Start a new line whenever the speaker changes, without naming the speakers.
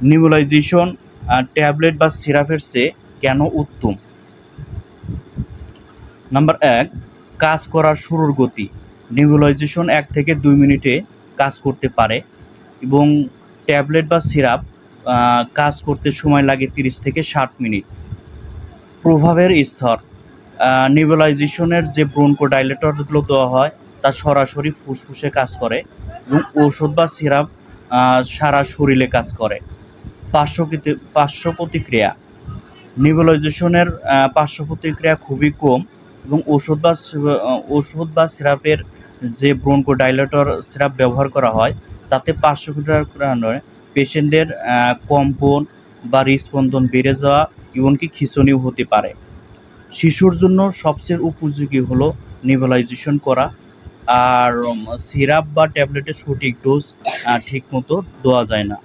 Nebulisation tablet বা সিরাপের চেয়ে কেন উত্তম? নাম্বার 1, কাজ করার শুরুর গতি। নেবুলাইজেশন 1 থেকে 2 মিনিটে কাজ করতে পারে এবং ট্যাবলেট বা সিরাপ কাজ করতে সময় লাগে 30 থেকে 60 মিনিট। প্রভাবের স্তর, নেবুলাইজেশনের যে ব্রঙ্কোডাইলেটরগুলো দেওয়া হয় তা সরাসরি ফুসফুসে কাজ করে এবং ঔষধ বা সিরাপ সারা শরীরে কাজ করে। পার্শ্ব প্রতিক্রিয়া, নেবুলাইজেশনের পার্শ্ব প্রতিক্রিয়া খুবই কম এবং ওষুধ বা সিরাপের যে ব্রঙ্কোডাইলেটর সিরাপ ব্যবহার করা হয় তাতে পার্শ্ব প্রতিক্রিয়া নয়, পেশেন্টের কম্পন বা হৃদস্পন্দন বেড়ে যাওয়া, এমনকি খিঁচুনিও হতে পারে। শিশুর জন্য সবচেয়ে উপযোগী হলো নেবুলাইজেশন করা, আর সিরাপ বা ট্যাবলেটের সঠিক ডোজ ঠিকমতো দেওয়া যায় না।